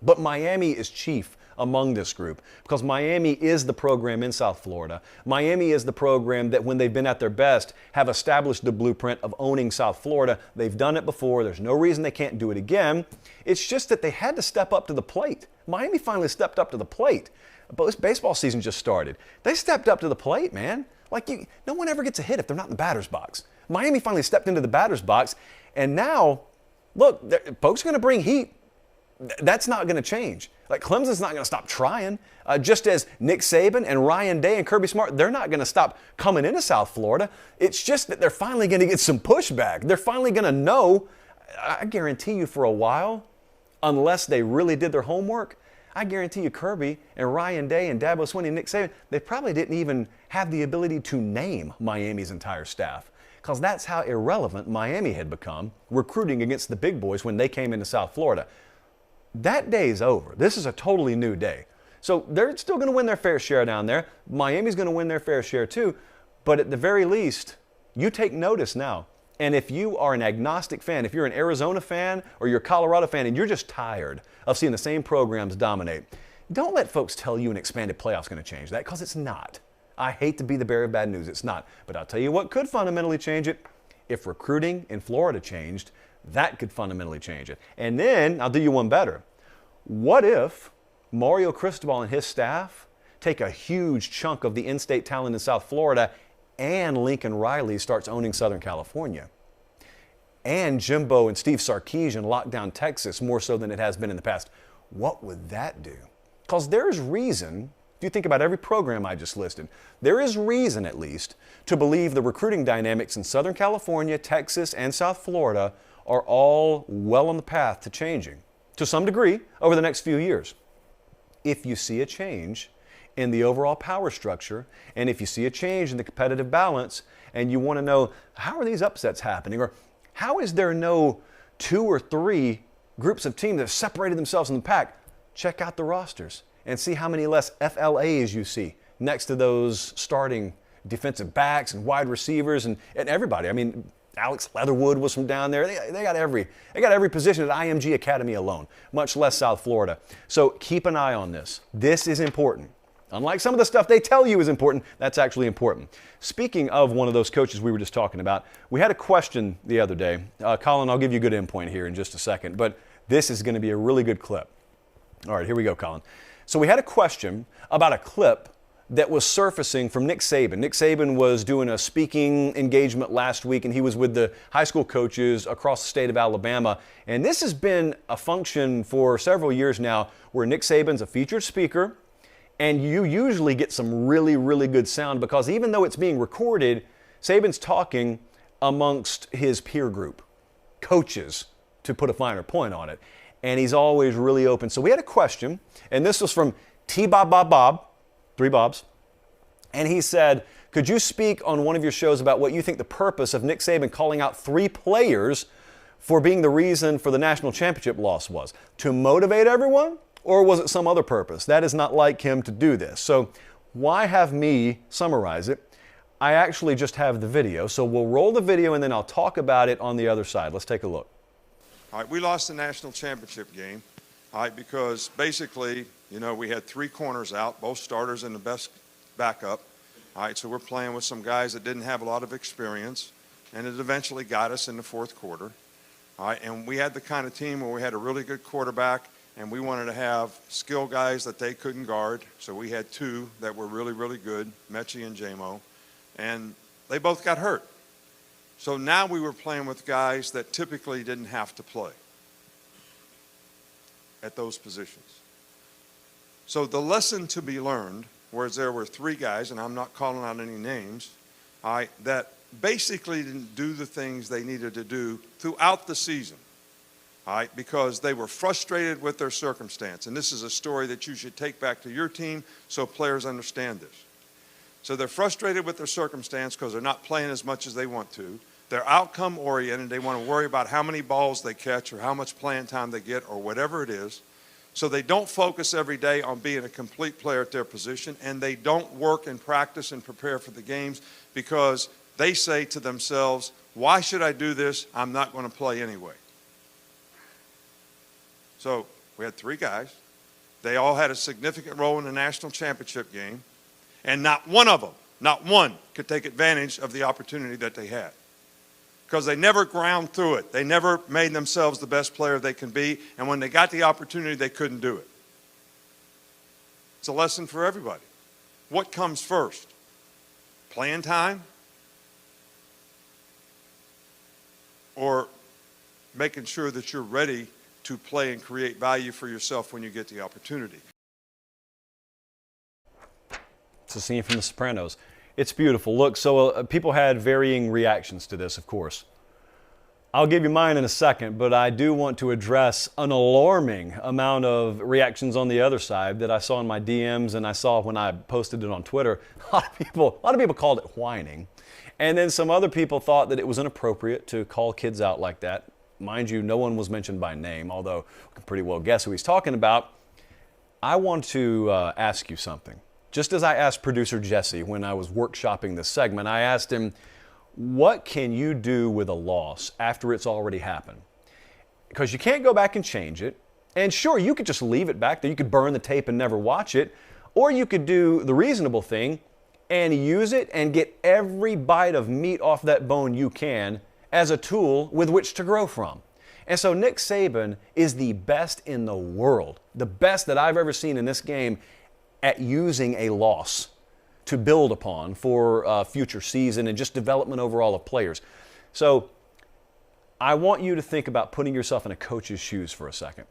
S1: But Miami is chief among this group, because Miami is the program in South Florida. Miami is the program that, when they've been at their best, have established the blueprint of owning South Florida. They've done it before. There's no reason they can't do it again. It's just that they had to step up to the plate. Miami finally stepped up to the plate. But this baseball season just started. They stepped up to the plate, man. No one ever gets a hit if they're not in the batter's box. Miami finally stepped into the batter's box, and now, look, folks are going to bring heat. That's not going to change. Clemson's not going to stop trying. Just as Nick Saban and Ryan Day and Kirby Smart, they're not going to stop coming into South Florida. It's just that they're finally going to get some pushback. They're finally going to know, I guarantee you, for a while, unless they really did their homework, I guarantee you Kirby and Ryan Day and Dabo Swinney and Nick Saban, they probably didn't even have the ability to name Miami's entire staff, because that's how irrelevant Miami had become recruiting against the big boys when they came into South Florida. That day's over. This is a totally new day. So they're still going to win their fair share down there. Miami's going to win their fair share too. But at the very least, you take notice now. And if you are an agnostic fan, if you're an Arizona fan or you're a Colorado fan and you're just tired of seeing the same programs dominate, Don't let folks tell you an expanded playoff's going to change that, because it's not. I hate to be the bearer of bad news. It's not. But I'll tell you what could fundamentally change it. If recruiting in Florida changed, that could fundamentally change it. And then I'll do you one better. What if Mario Cristobal and his staff take a huge chunk of the in-state talent in South Florida, and Lincoln Riley starts owning Southern California, and Jimbo and Steve Sarkisian lock down Texas more so than it has been in the past? What would that do? Because there's reason, if you think about every program I just listed, there is reason at least to believe the recruiting dynamics in Southern California, Texas, and South Florida are all well on the path to changing to some degree over the next few years. If you see a change in the overall power structure, and if you see a change in the competitive balance, and you want to know, how are these upsets happening? Or how is there no 2 or 3 groups of teams that have separated themselves in the pack? Check out the rosters and see how many less FLAs you see next to those starting defensive backs and wide receivers and everybody. I mean, Alex Leatherwood was from down there. They got every position at IMG Academy alone, much less South Florida. So keep an eye on this. This is important. Unlike some of the stuff they tell you is important, that's actually important. Speaking of one of those coaches we were just talking about, we had a question the other day. Colin, I'll give you a good endpoint here in just a second, but this is going to be a really good clip. All right, here we go, Colin. So we had a question about a clip that was surfacing from Nick Saban. Nick Saban was doing a speaking engagement last week, and he was with the high school coaches across the state of Alabama. And this has been a function for several years now where Nick Saban's a featured speaker, and you usually get some really, really good sound because even though it's being recorded, Saban's talking amongst his peer group, coaches, to put a finer point on it. And he's always really open. So we had a question, and this was from Bob, 3 Bobs, and he said, could you speak on one of your shows about what you think the purpose of Nick Saban calling out 3 players for being the reason for the national championship loss was? To motivate everyone, or was it some other purpose? That is not like him to do this. So why have me summarize it? I actually just have the video. So we'll roll the video and then I'll talk about it on the other side. Let's take a look.
S2: All right, we lost the national championship game, all right, because basically, you know, we had 3 corners out, both starters and the best backup. All right, so we're playing with some guys that didn't have a lot of experience, and it eventually got us in the 4th quarter. All right, and we had the kind of team where we had a really good quarterback, and we wanted to have skill guys that they couldn't guard. So we had 2 that were really, really good, Mechie and JMO, and they both got hurt. So now we were playing with guys that typically didn't have to play at those positions. So the lesson to be learned, whereas there were 3 guys, and I'm not calling out any names, all right, that basically didn't do the things they needed to do throughout the season, all right, because they were frustrated with their circumstance. And this is a story that you should take back to your team so players understand this. So they're frustrated with their circumstance because they're not playing as much as they want to. They're outcome oriented. They want to worry about how many balls they catch or how much playing time they get or whatever it is. So they don't focus every day on being a complete player at their position, and they don't work and practice and prepare for the games because they say to themselves, why should I do this? I'm not going to play anyway. So we had 3 guys. They all had a significant role in the national championship game. And not one of them, not one, could take advantage of the opportunity that they had. Because they never ground through it. They never made themselves the best player they can be. And when they got the opportunity, they couldn't do it. It's a lesson for everybody. What comes first? Playing time? Or making sure that you're ready to play and create value for yourself when you get the opportunity?
S1: It's a scene from The Sopranos. It's beautiful. Look, so people had varying reactions to this, of course. I'll give you mine in a second, but I do want to address an alarming amount of reactions on the other side that I saw in my DMs and I saw when I posted it on Twitter. A lot of people called it whining. And then some other people thought that it was inappropriate to call kids out like that. Mind you, no one was mentioned by name, although we can pretty well guess who he's talking about. I want to ask you something. Just as I asked producer Jesse when I was workshopping this segment, I asked him, what can you do with a loss after it's already happened? Because you can't go back and change it. And sure, you could just leave it back there. You could burn the tape and never watch it. Or you could do the reasonable thing and use it and get every bite of meat off that bone you can as a tool with which to grow from. And so Nick Saban is the best in the world, the best that I've ever seen in this game at using a loss to build upon for a future season and just development overall of players. So I want you to think about putting yourself in a coach's shoes for a second,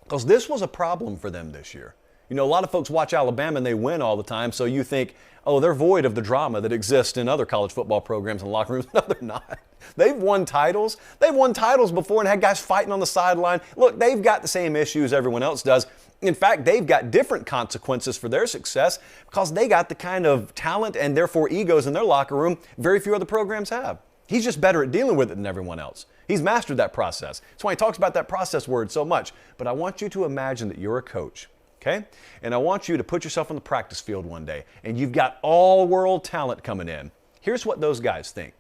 S1: because this was a problem for them this year. You know, a lot of folks watch Alabama and they win all the time, so you think, oh, they're void of the drama that exists in other college football programs and locker rooms. No, they're not. They've won titles. They've won titles before and had guys fighting on the sideline. Look, they've got the same issues everyone else does. In fact, they've got different consequences for their success because they got the kind of talent and therefore egos in their locker room very few other programs have. He's just better at dealing with it than everyone else. He's mastered that process. That's why he talks about that process word so much. But I want you to imagine that you're a coach. Okay? And I want you to put yourself on the practice field one day, and you've got all world talent coming in. Here's what those guys think.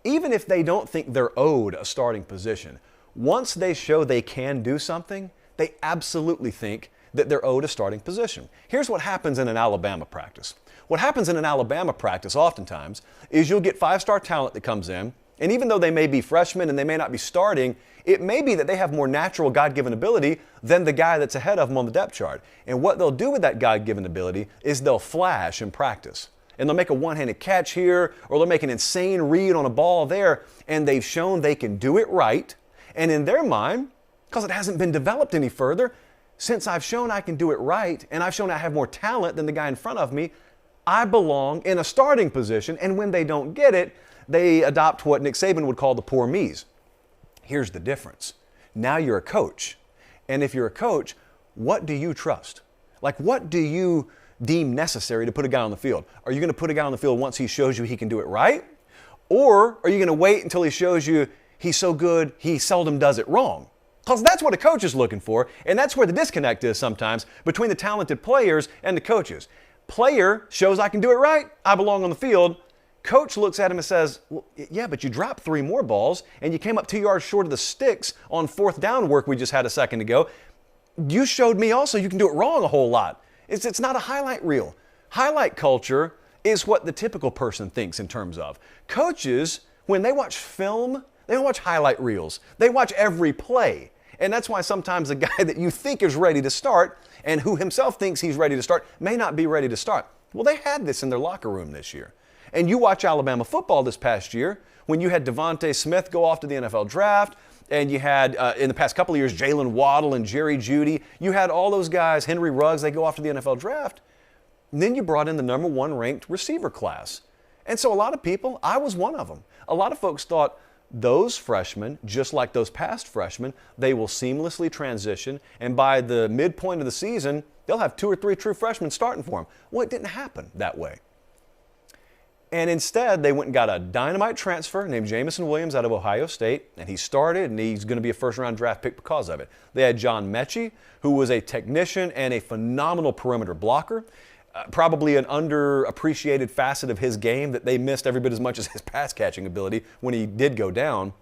S1: Even if they don't think they're owed a starting position, once they show they can do something, they absolutely think that they're owed a starting position. Here's what happens in an Alabama practice. What happens in an Alabama practice oftentimes is you'll get five-star talent that comes in, and even though they may be freshmen and they may not be starting, it may be that they have more natural God-given ability than the guy that's ahead of them on the depth chart. And what they'll do with that God-given ability is they'll flash in practice. And they'll make a one-handed catch here, or they'll make an insane read on a ball there, and they've shown they can do it right. And in their mind, because it hasn't been developed any further, since I've shown I can do it right, and I've shown I have more talent than the guy in front of me, I belong in a starting position. And when they don't get it, they adopt what Nick Saban would call the poor me's. Here's the difference. Now you're a coach. And if you're a coach, what do you trust? Like, what do you deem necessary to put a guy on the field? Are you going to put a guy on the field once he shows you he can do it right? Or are you going to wait until he shows you he's so good he seldom does it wrong? Because that's what a coach is looking for, and that's where the disconnect is sometimes between the talented players and the coaches. Player shows I can do it right, I belong on the field. Coach looks at him and says, well, yeah, but you dropped 3 more balls and you came up 2 yards short of the sticks on 4th down work we just had a second ago. You showed me also you can do it wrong a whole lot. It's not a highlight reel. Highlight culture is what the typical person thinks in terms of. Coaches, when they watch film, they don't watch highlight reels. They watch every play. And that's why sometimes a guy that you think is ready to start and who himself thinks he's ready to start may not be ready to start. Well, they had this in their locker room this year. And you watch Alabama football this past year when you had Devontae Smith go off to the NFL draft, and you had, in the past couple of years, Jalen Waddle and Jerry Jeudy. You had all those guys, Henry Ruggs, they go off to the NFL draft. And then you brought in the number 1 ranked receiver class. And so a lot of people, I was one of them. A lot of folks thought those freshmen, just like those past freshmen, they will seamlessly transition, and by the midpoint of the season, they'll have 2 or 3 true freshmen starting for them. Well, it didn't happen that way. And instead, they went and got a dynamite transfer named Jamison Williams out of Ohio State, and he started, and he's going to be a first-round draft pick because of it. They had John Mechie, who was a technician and a phenomenal perimeter blocker, probably an underappreciated facet of his game that they missed every bit as much as his pass-catching ability when he did go down.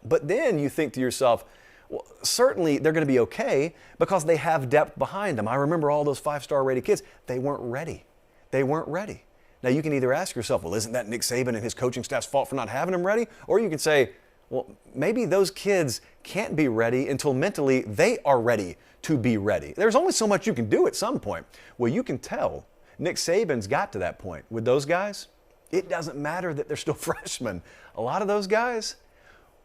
S1: But then you think to yourself, well, certainly they're going to be okay because they have depth behind them. I remember all those 5-star rated kids. They weren't ready. They weren't ready. Now, you can either ask yourself, well, isn't that Nick Saban and his coaching staff's fault for not having them ready? Or you can say, well, maybe those kids can't be ready until mentally they are ready to be ready. There's only so much you can do at some point. Well, you can tell Nick Saban's got to that point. With those guys, it doesn't matter that they're still freshmen. A lot of those guys,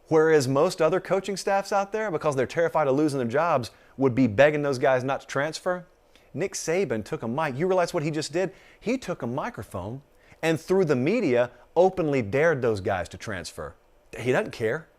S1: whereas most other coaching staffs out there, because they're terrified of losing their jobs, would be begging those guys not to transfer, Nick Saban took a mic. You realize what he just did? He took a microphone and through the media openly dared those guys to transfer. He doesn't care.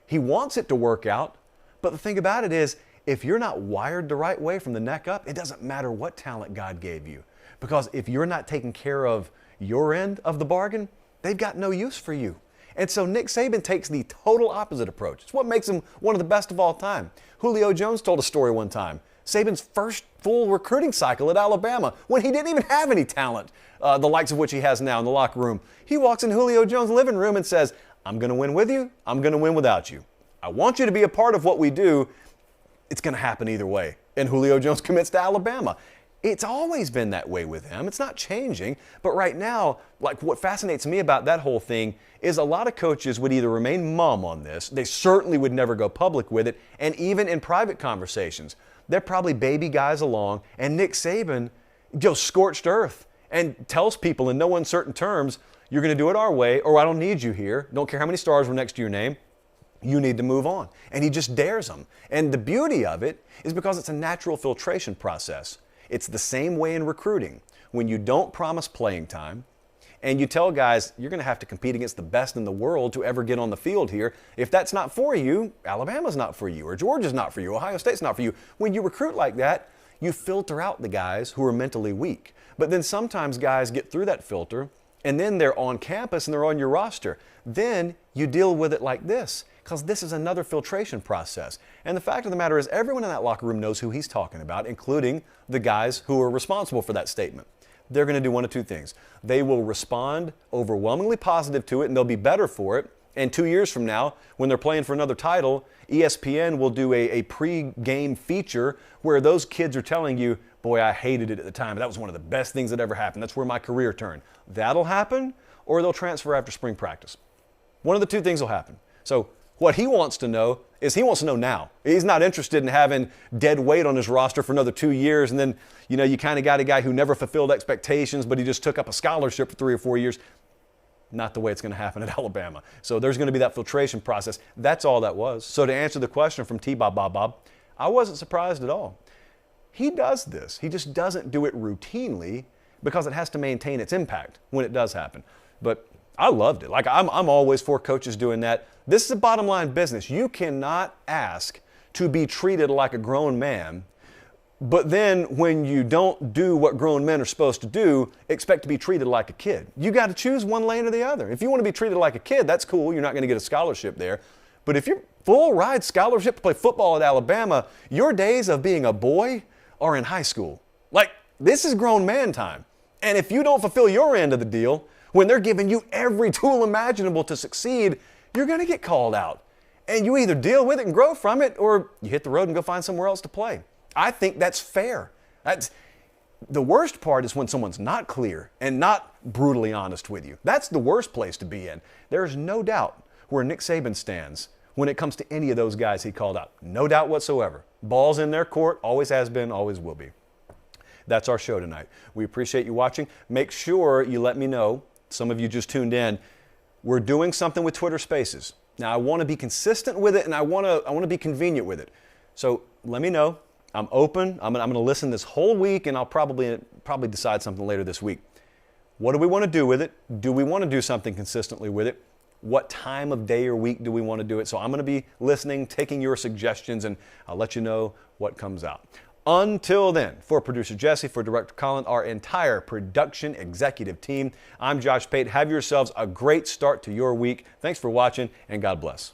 S1: He wants it to work out. But the thing about it is, if you're not wired the right way from the neck up, it doesn't matter what talent God gave you. Because if you're not taking care of your end of the bargain, they've got no use for you. And so Nick Saban takes the total opposite approach. It's what makes him one of the best of all time. Julio Jones told a story one time. Saban's first full recruiting cycle at Alabama, when he didn't even have any talent, the likes of which he has now in the locker room. He walks in Julio Jones' living room and says, I'm going to win with you, I'm going to win without you. I want you to be a part of what we do, it's going to happen either way. And Julio Jones commits to Alabama. It's always been that way with him. It's not changing. But right now, like what fascinates me about that whole thing is a lot of coaches would either remain mum on this. They certainly would never go public with it. And even in private conversations, they're probably baby guys along. And Nick Saban goes scorched earth and tells people in no uncertain terms, you're going to do it our way or I don't need you here. Don't care how many stars were next to your name. You need to move on. And he just dares them. And the beauty of it is because it's a natural filtration process. It's the same way in recruiting. When you don't promise playing time and you tell guys you're going to have to compete against the best in the world to ever get on the field here, if that's not for you, Alabama's not for you, or Georgia's not for you, Ohio State's not for you. When you recruit like that, you filter out the guys who are mentally weak. But then sometimes guys get through that filter and then they're on campus and they're on your roster. Then you deal with it like this, because this is another filtration process. And the fact of the matter is everyone in that locker room knows who he's talking about, including the guys who are responsible for that statement. They're going to do one of two things. They will respond overwhelmingly positive to it and they'll be better for it. And 2 years from now, when they're playing for another title, ESPN will do a pre-game feature where those kids are telling you, boy, I hated it at the time, but that was one of the best things that ever happened. That's where my career turned. That'll happen, or they'll transfer after spring practice. One of the two things will happen. So what he wants to know is he wants to know now. He's not interested in having dead weight on his roster for another 2 years, and then, you kind of got a guy who never fulfilled expectations, but he just took up a scholarship for 3 or 4 years. Not the way it's going to happen at Alabama. So there's going to be that filtration process. That's all that was. So to answer the question from T-Bob, I wasn't surprised at all. He does this. He just doesn't do it routinely because it has to maintain its impact when it does happen. But I loved it. Like I'm always for coaches doing that. This is a bottom line business. You cannot ask to be treated like a grown man, but then when you don't do what grown men are supposed to do, expect to be treated like a kid. You got to choose one lane or the other. If you want to be treated like a kid, that's cool. You're not going to get a scholarship there. But if you're full ride scholarship to play football at Alabama, your days of being a boy are in high school. Like, this is grown man time. And if you don't fulfill your end of the deal, when they're giving you every tool imaginable to succeed, you're going to get called out. And you either deal with it and grow from it, or you hit the road and go find somewhere else to play. I think that's fair. The worst part is when someone's not clear and not brutally honest with you. That's the worst place to be in. There's no doubt where Nick Saban stands when it comes to any of those guys he called out. No doubt whatsoever. Ball's in their court, always has been, always will be. That's our show tonight. We appreciate you watching. Make sure you let me know. Some of you just tuned in. We're doing something with Twitter Spaces. Now, I want to be consistent with it, and I want to be convenient with it. So let me know. I'm open. I'm going to listen this whole week, and I'll probably decide something later this week. What do we want to do with it? Do we want to do something consistently with it? What time of day or week do we want to do it? So I'm going to be listening, taking your suggestions, and I'll let you know what comes out. Until then, for producer Jesse, for director Colin, our entire production executive team, I'm Josh Pate. Have yourselves a great start to your week. Thanks for watching, and God bless.